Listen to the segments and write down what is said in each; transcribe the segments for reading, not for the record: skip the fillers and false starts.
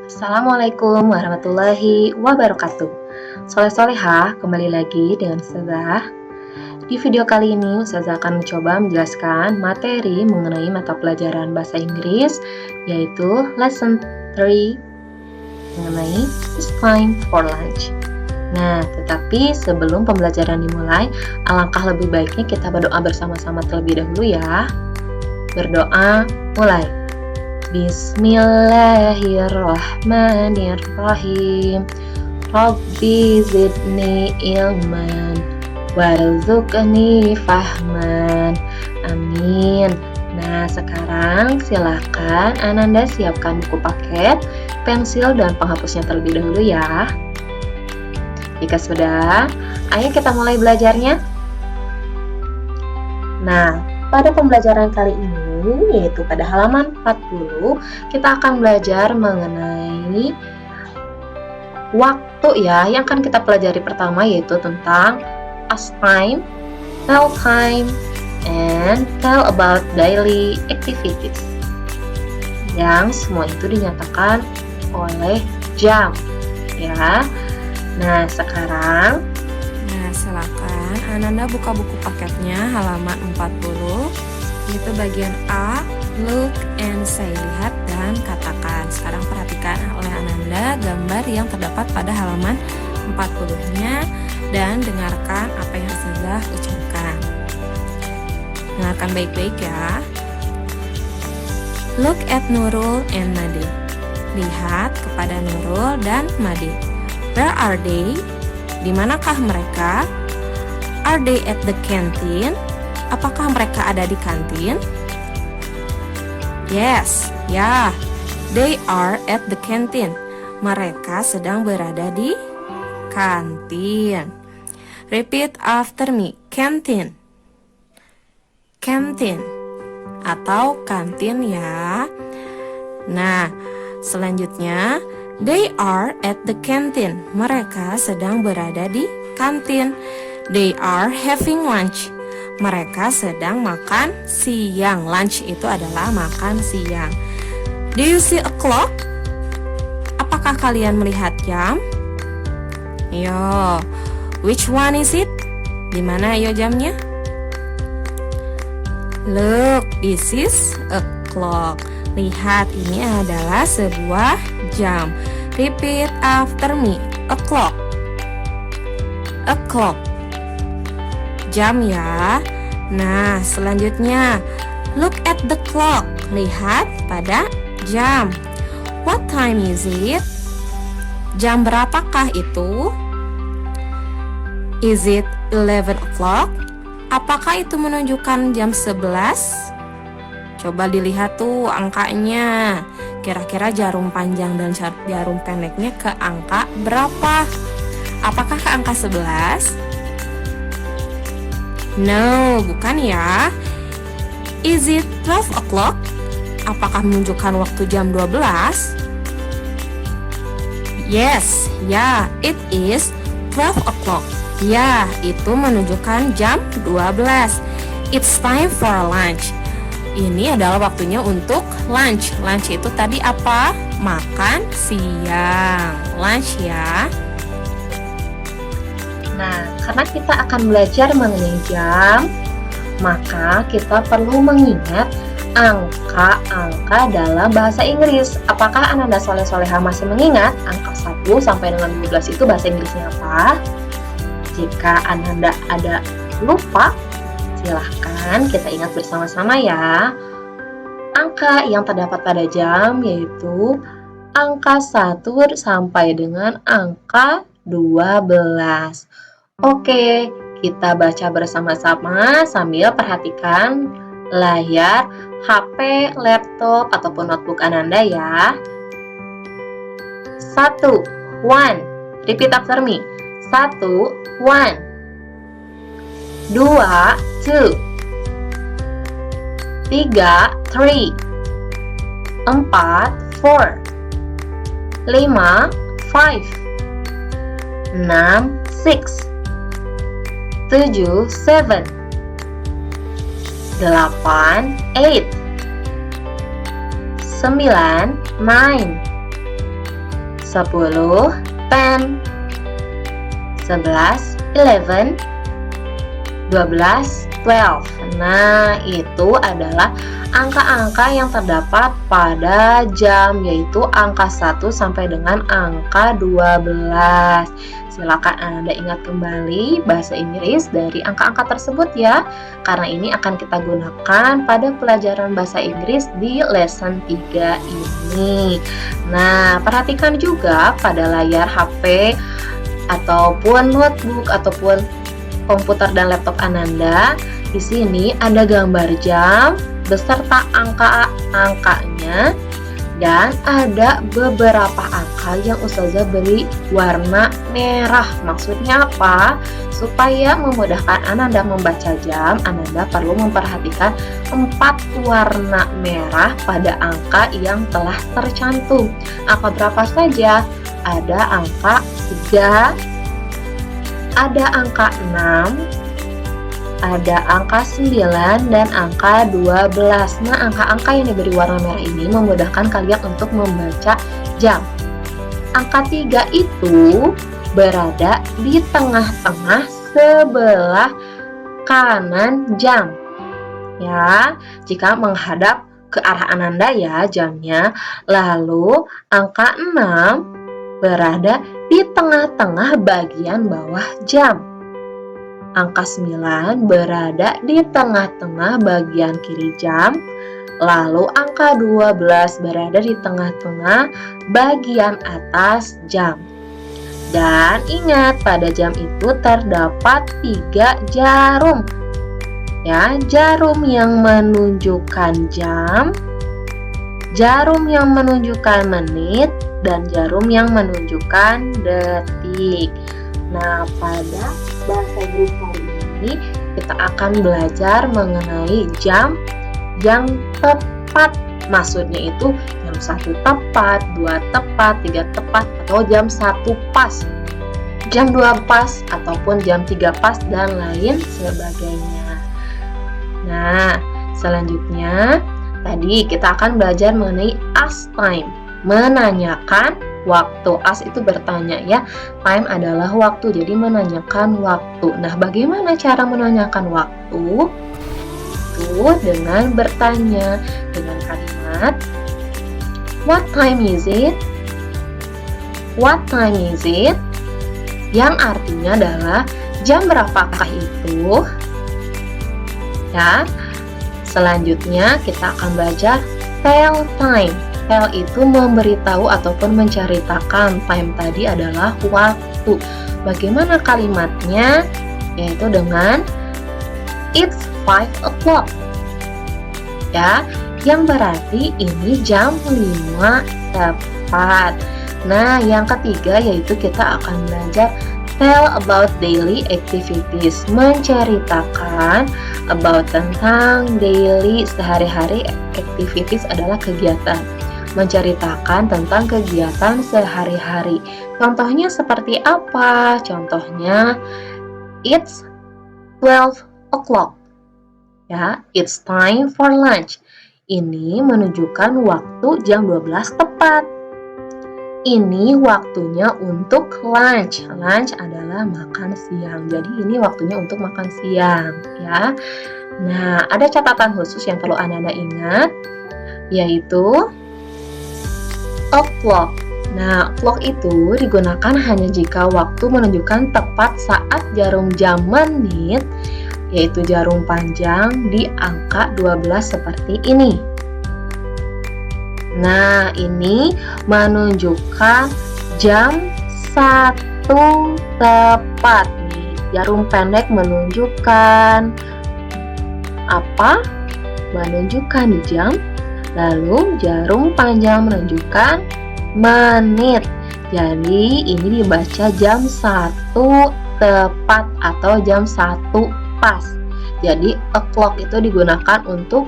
Assalamualaikum warahmatullahi wabarakatuh. Soleh-solehah, kembali lagi dengan Ustazah. Di video kali ini, Ustazah akan mencoba menjelaskan materi mengenai mata pelajaran bahasa Inggris, yaitu Lesson 3 mengenai It's Time for Lunch. Nah, tetapi sebelum pembelajaran dimulai, alangkah lebih baiknya kita berdoa bersama-sama terlebih dahulu ya. Berdoa, mulai. Bismillahirrahmanirrahim. Rabbi zidni ilman warzuqni fahman. Amin. Nah, sekarang silakan Ananda siapkan buku paket, pensil dan penghapusnya terlebih dahulu ya. Jika sudah, ayo kita mulai belajarnya. Nah, pada pembelajaran kali ini, yaitu pada halaman 40, kita akan belajar mengenai waktu ya, yang akan kita pelajari pertama yaitu tentang ask time, tell time, and tell about daily activities. Yang semua itu dinyatakan oleh jam ya. Nah, sekarang silakan Ananda buka buku paketnya halaman 40. Itu bagian A, look and say, lihat dan katakan. Sekarang perhatikan oleh Ananda gambar yang terdapat pada halaman 40-nya dan dengarkan apa yang sudah ucapkan. Dengarkan baik-baik ya. Look at Nurul and Made. Lihat kepada Nurul dan Made. Where are they? Di manakah mereka? Are they at the canteen? Apakah mereka ada di kantin? Yes, ya. They are at the canteen. Mereka sedang berada di kantin. Repeat after me. Canteen. Canteen atau kantin ya. Nah, selanjutnya they are at the canteen. Mereka sedang berada di kantin. They are having lunch. Mereka sedang makan siang. Lunch itu adalah makan siang. Do you see a clock? Apakah kalian melihat jam? Yo, which one is it? Di mana yo jamnya? Look, this is a clock. Lihat, ini adalah sebuah jam. Repeat after me. A clock. A clock. Jam ya. Nah, selanjutnya look at the clock. Lihat pada jam. What time is it? Jam berapakah itu? Is it 11 o'clock? Apakah itu menunjukkan jam 11? Coba dilihat tuh angkanya. Kira-kira jarum panjang dan jarum pendeknya ke angka berapa? Apakah ke angka 11? No, bukan ya. Is it 12 o'clock? Apakah menunjukkan waktu jam 12? Yes, ya, it is 12 o'clock. Ya, itu menunjukkan jam 12. It's time for lunch. Ini adalah waktunya untuk lunch. Lunch itu tadi apa? Makan siang. Lunch ya. Nah, karena kita akan belajar mengenai jam, maka kita perlu mengingat angka-angka dalam bahasa Inggris. Apakah Ananda soleh-soleha masih mengingat angka 1 sampai dengan 12 itu bahasa Inggrisnya apa? Jika Ananda ada lupa, silahkan kita ingat bersama-sama ya. Angka yang terdapat pada jam yaitu angka 1 sampai dengan angka 12. Oke, kita baca bersama-sama sambil perhatikan layar HP, laptop, ataupun notebook Ananda ya. 1, 1. Repeat after me. 1, 1. 2, 2. 3, 3. 4, 4. 5, 5. 6, 6. 7, 7. 8, 8. 9, 9. 10, 10, 11, 11, 12, 12. Nah, itu adalah angka-angka yang terdapat pada jam, yaitu angka 1 sampai dengan angka 12. Silakan Anda ingat kembali bahasa Inggris dari angka-angka tersebut ya, karena ini akan kita gunakan pada pelajaran bahasa Inggris di lesson 3 ini. Nah, perhatikan juga pada layar HP ataupun notebook ataupun komputer dan laptop Ananda. Di sini ada gambar jam beserta angka-angkanya dan ada beberapa angka yang Ustazah beri warna merah. Maksudnya apa? Supaya memudahkan Ananda membaca jam, Ananda perlu memperhatikan 4 warna merah pada angka yang telah tercantum. Angka berapa saja? Ada angka 3, ada angka 6, ada angka 9, dan angka 12. Nah, angka-angka yang diberi warna merah ini memudahkan kalian untuk membaca jam. Angka 3 itu berada di tengah-tengah sebelah kanan jam. Ya, jika menghadap ke arah Ananda ya jamnya. Lalu angka 6 berada di tengah-tengah bagian bawah jam. Angka 9 berada di tengah-tengah bagian kiri jam. Lalu angka 12 berada di tengah-tengah bagian atas jam. Dan ingat, pada jam itu terdapat 3 jarum. Ya, jarum yang menunjukkan jam, jarum yang menunjukkan menit, dan jarum yang menunjukkan detik. Nah, pada bahasa Inggris hari ini kita akan belajar mengenai jam yang tepat. Maksudnya itu jam 1 tepat, 2 tepat, 3 tepat, atau jam 1 pas, jam 2 pas, ataupun jam 3 pas, dan lain sebagainya. Nah, selanjutnya tadi kita akan belajar mengenai ask time, menanyakan waktu. Ask itu bertanya ya, time adalah waktu, jadi menanyakan waktu. Nah, bagaimana cara menanyakan waktu? Itu dengan bertanya dengan kalimat what time is it? What time is it? Yang artinya adalah jam berapakah itu? Ya. Selanjutnya kita akan belajar tell time. Tell itu memberitahu ataupun menceritakan. Time tadi adalah waktu. Bagaimana kalimatnya? Yaitu dengan it's 5 o'clock. Ya, yang berarti ini jam 5 tepat. Nah, yang ketiga yaitu kita akan belajar tell about daily activities, menceritakan about tentang daily, sehari-hari. Activities adalah kegiatan, menceritakan tentang kegiatan sehari-hari. Contohnya seperti apa? Contohnya it's 12 o'clock. Ya, it's time for lunch. Ini menunjukkan waktu jam 12 tepat. Ini waktunya untuk lunch. Lunch adalah makan siang. Jadi ini waktunya untuk makan siang, ya. Nah, ada catatan khusus yang perlu Anda ingat, yaitu o'clock. Nah, clock itu digunakan hanya jika waktu menunjukkan tepat saat jarum jam menit, yaitu jarum panjang di angka 12 seperti ini. Nah, ini menunjukkan jam 1 tepat. Nih, jarum pendek menunjukkan apa? Menunjukkan jam. Lalu jarum panjang menunjukkan menit. Jadi ini dibaca jam 1 tepat atau jam 1 pas. Jadi o'clock itu digunakan untuk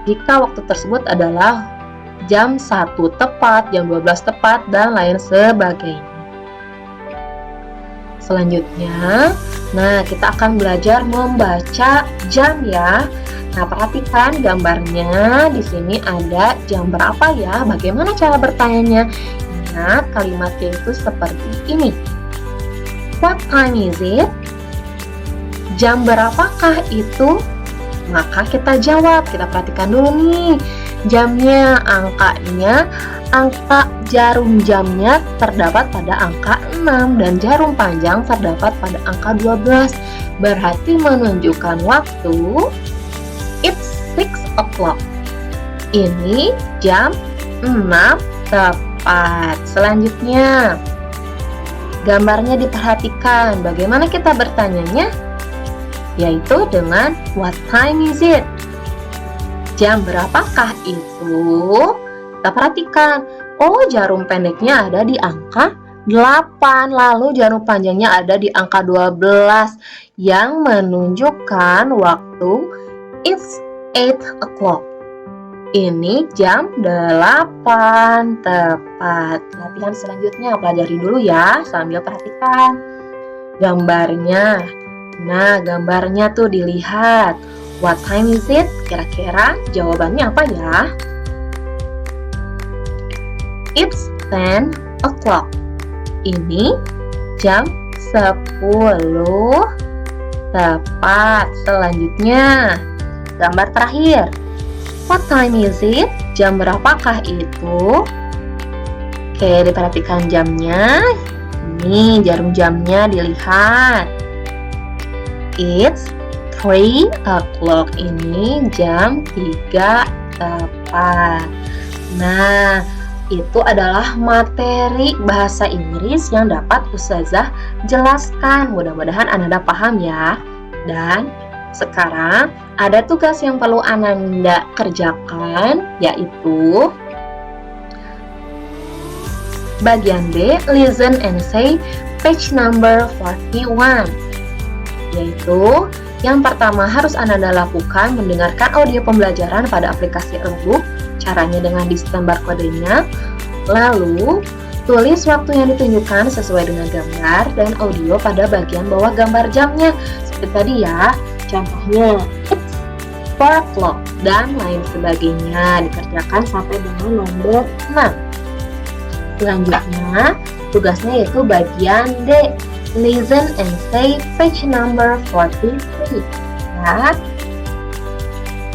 jika waktu tersebut adalah jam 1 tepat, jam 12 tepat, dan lain sebagainya. Selanjutnya, nah kita akan belajar membaca jam ya. Nah, perhatikan gambarnya. Di sini ada jam berapa ya? Bagaimana cara bertanyanya? ingat kalimatnya itu seperti ini. What time is it? Jam berapakah itu? Maka kita jawab, kita perhatikan dulu nih jamnya, angkanya, angka jarum jamnya terdapat pada angka 6 dan jarum panjang terdapat pada angka 12. Berarti menunjukkan waktu it's 6 o'clock. Ini jam 6 tepat. Selanjutnya, gambarnya diperhatikan. Bagaimana kita bertanyanya? Yaitu dengan what time is it? Jam berapakah itu? Kita perhatikan. Oh, jarum pendeknya ada di angka 8, lalu jarum panjangnya ada di angka 12 yang menunjukkan waktu it's 8 o'clock. Ini jam 8 tepat. Latihan selanjutnya pelajari dulu ya sambil perhatikan gambarnya. Nah, gambarnya tuh dilihat. What time is it? Kira-kira jawabannya apa ya? It's 10 o'clock. Ini jam 10 tepat. Selanjutnya, gambar terakhir. What time is it? Jam berapakah itu? Oke, diperhatikan jamnya. Ini jarum jamnya dilihat. It's 3 o'clock. Ini jam 3 tepat. Nah, itu adalah materi bahasa Inggris yang dapat Ustazah jelaskan. Mudah-mudahan Ananda paham ya. Dan sekarang ada tugas yang perlu Ananda kerjakan, yaitu bagian B, listen and say page number 41. Yaitu yang pertama harus Ananda lakukan mendengarkan audio pembelajaran pada aplikasi e-book. Caranya dengan di stem barcode-nya. Lalu tulis waktu yang ditunjukkan sesuai dengan gambar dan audio pada bagian bawah gambar jamnya. Seperti tadi ya, contohnya it's 4 o'clock dan lain sebagainya. Dikerjakan sampai dengan nomor 6. Selanjutnya, tugasnya yaitu bagian D, listen and say page number 43. Ya.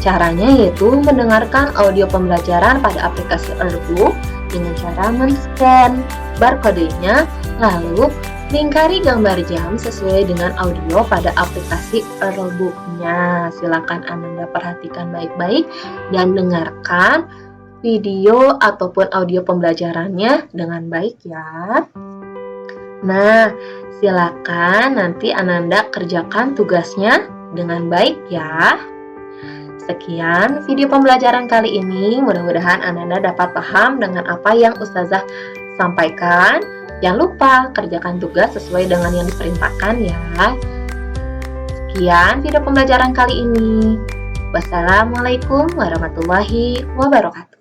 Caranya yaitu mendengarkan audio pembelajaran pada aplikasi e-book dengan cara men-scan barcode-nya, lalu lingkari gambar jam sesuai dengan audio pada aplikasi e-book-nya. Silakan Ananda perhatikan baik-baik dan dengarkan video ataupun audio pembelajarannya dengan baik ya. Nah, silakan nanti Ananda kerjakan tugasnya dengan baik ya. Sekian video pembelajaran kali ini. Mudah-mudahan Ananda dapat paham dengan apa yang Ustazah sampaikan. Jangan lupa kerjakan tugas sesuai dengan yang diperintahkan ya. Sekian video pembelajaran kali ini. Wassalamualaikum warahmatullahi wabarakatuh.